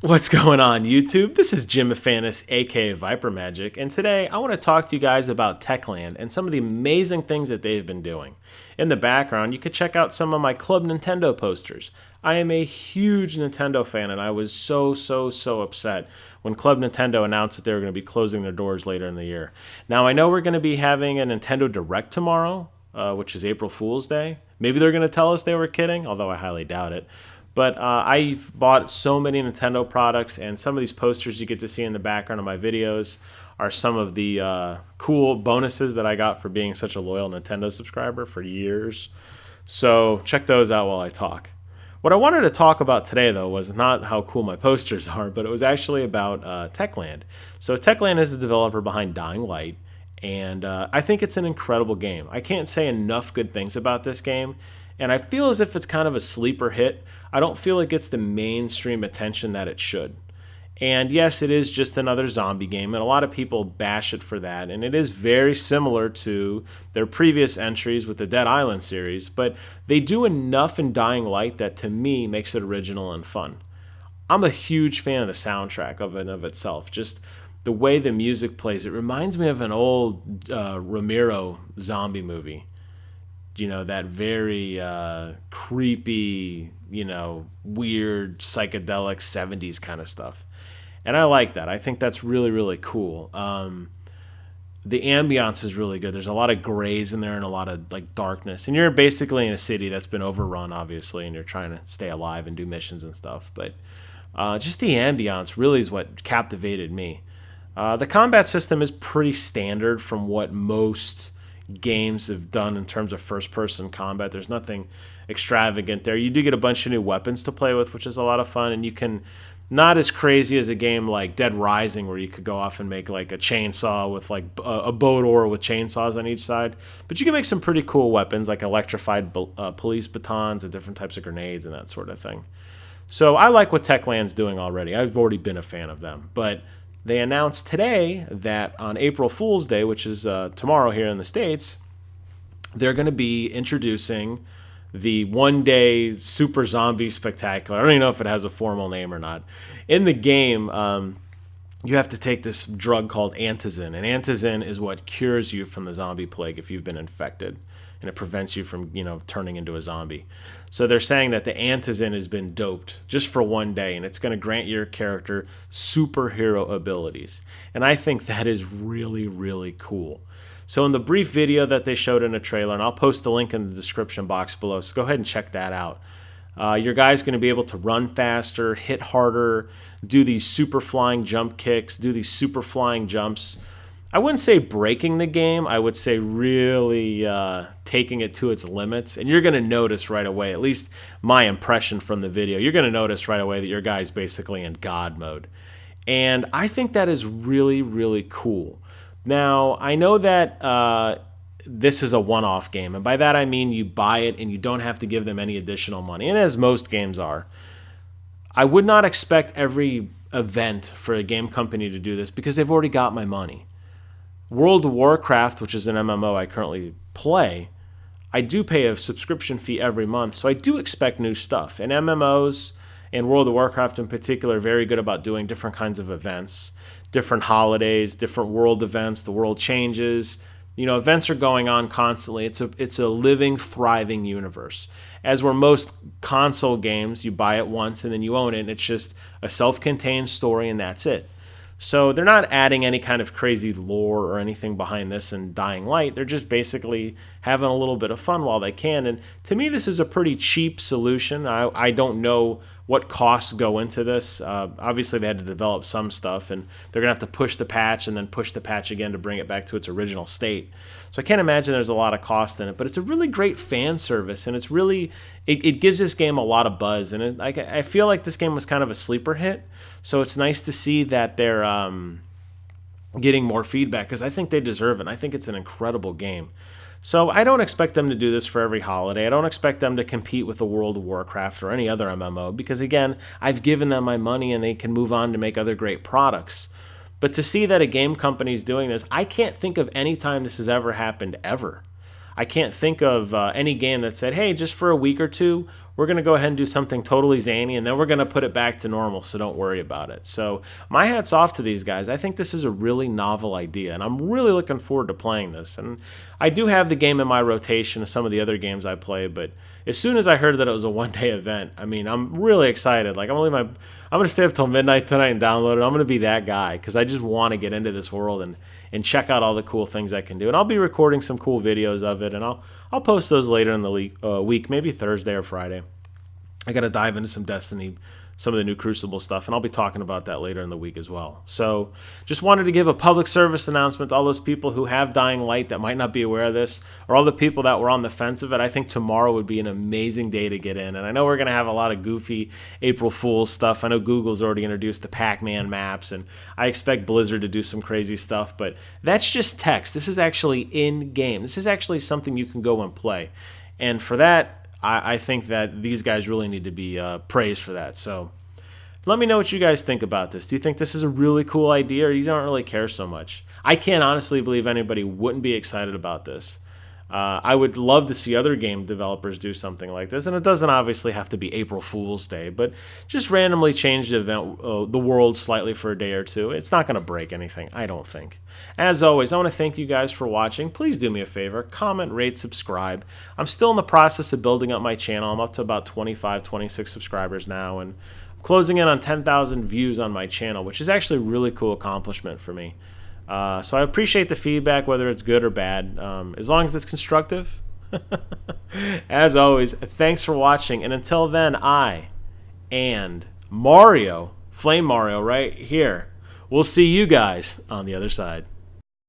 What's going on, YouTube? This is Jim Afanis, aka vypermajik, and today I want to talk to you guys about Techland and some of the amazing things that they've been doing. In the background, you could check out some of my Club Nintendo posters. I am a huge Nintendo fan, and I was so upset when Club Nintendo announced that they were going to be closing their doors later in the year. Now, I know we're going to be having a Nintendo Direct tomorrow, which is April Fool's Day. Maybe they're going to tell us they were kidding, although I highly doubt it. But I've bought so many Nintendo products, and some of these posters you get to see in the background of my videos are some of the cool bonuses that I got for being such a loyal Nintendo subscriber for years. So check those out while I talk. What I wanted to talk about today, though, was not how cool my posters are, but it was actually about Techland. So Techland is the developer behind Dying Light, and I think it's an incredible game. I can't say enough good things about this game, and I feel as if it's kind of a sleeper hit. I don't feel it gets the mainstream attention that it should. And yes, it is just another zombie game, and a lot of people bash it for that. And it is very similar to their previous entries with the Dead Island series, but they do enough in Dying Light that to me makes it original and fun. I'm a huge fan of the soundtrack of it of itself. Just the way the music plays, it reminds me of an old Romero zombie movie. You know, that very creepy, weird psychedelic 70s kind of stuff. And I like that. I think that's really cool. The ambiance is really good. There's a lot of grays in there and a lot of like darkness. And you're basically in a city that's been overrun, obviously, and you're trying to stay alive and do missions and stuff. But just the ambiance really is what captivated me. The combat system is pretty standard from what most games have done in terms of first-person combat. There's nothing extravagant there. You do get a bunch of new weapons to play with, which is a lot of fun, and you can not as crazy as a game like Dead Rising, where you could go off and make like a chainsaw with like a boat oar with chainsaws on each side. But you can make some pretty cool weapons like electrified police batons and different types of grenades and that sort of thing. So I like what Techland's doing already. I've already been a fan of them, but they announced today that on April Fool's Day, which is tomorrow here in the States, they're going to be introducing the one-day Super Zombie Spectacular. I don't even know if it has a formal name or not. In the game, you have to take this drug called Antizin, and Antizin is what cures you from the zombie plague if you've been infected, and it prevents you from, turning into a zombie. So they're saying that the Antizin has been doped just for one day, and it's going to grant your character superhero abilities. And I think that is really cool. So in the brief video that they showed in a trailer, and I'll post a link in the description box below, so go ahead and check that out. Your guy's going to be able to run faster, hit harder, do these super flying jump kicks, do these super flying jumps. I wouldn't say breaking the game. I would say really taking it to its limits. And you're going to notice right away, at least my impression from the video, you're going to notice right away that your guy's basically in God mode. And I think that is really cool. Now, I know that this is a one-off game. And by that I mean you buy it and you don't have to give them any additional money. And as most games are. I would not expect every event for a game company to do this because they've already got my money. World of Warcraft, which is an MMO I currently play, I do pay a subscription fee every month, so I do expect new stuff. And MMOs, and World of Warcraft in particular, are very good about doing different kinds of events, different holidays, different world events. The world changes. Events are going on constantly. It's a living, thriving universe. As where most console games, you buy it once and then you own it, and it's just a self-contained story and that's it. So they're not adding any kind of crazy lore or anything behind this in Dying Light. They're just basically having a little bit of fun while they can. And to me, this is a pretty cheap solution. I don't know what costs go into this. Obviously, they had to develop some stuff, and they're going to have to push the patch and then push the patch again to bring it back to its original state. So I can't imagine there's a lot of cost in it, but it's a really great fan service, and it's really it gives this game a lot of buzz. And I feel like this game was kind of a sleeper hit, so it's nice to see that they're getting more feedback because I think they deserve it. And I think it's an incredible game. So I don't expect them to do this for every holiday. I don't expect them to compete with the World of Warcraft or any other MMO because, again, I've given them my money and they can move on to make other great products. But to see that a game company is doing this, I can't think of any time this has ever happened ever. I can't think of any game that said, hey, just for a week or two, we're going to go ahead and do something totally zany, and then we're going to put it back to normal, so don't worry about it. So my hat's off to these guys. I think this is a really novel idea, and I'm really looking forward to playing this. And I do have the game in my rotation of some of the other games I play, but as soon as I heard that it was a one-day event, I mean, I'm really excited. Like, I'm going to stay up till midnight tonight and download it. I'm going to be that guy because I just want to get into this world and check out all the cool things I can do. And I'll be recording some cool videos of it, and I'll post those later in the week, maybe Thursday or Friday. I got to dive into some Destiny, some of the new Crucible stuff, and I'll be talking about that later in the week as well. So just wanted to give a public service announcement to all those people who have Dying Light that might not be aware of this, or all the people that were on the fence of it. I think tomorrow would be an amazing day to get in, and I know we're going to have a lot of goofy April Fool's stuff. I know Google's already introduced the Pac-Man maps, and I expect Blizzard to do some crazy stuff, but that's just text. This is actually in-game. This is actually something you can go and play, and for that, I think that these guys really need to be praised for that. So let me know what you guys think about this. Do you think this is a really cool idea, or you don't really care so much? I can't honestly believe anybody wouldn't be excited about this. I would love to see other game developers do something like this, and it doesn't obviously have to be April Fool's Day, but just randomly change the event, the world slightly for a day or two. It's not going to break anything, I don't think. As always, I want to thank you guys for watching. Please do me a favor, comment, rate, subscribe. I'm still in the process of building up my channel. I'm up to about 25, 26 subscribers now, and I'm closing in on 10,000 views on my channel, which is actually a really cool accomplishment for me. So I appreciate the feedback, whether it's good or bad, as long as it's constructive. As always, thanks for watching, and until then, I and Mario, Flame Mario right here, we'll see you guys on the other side.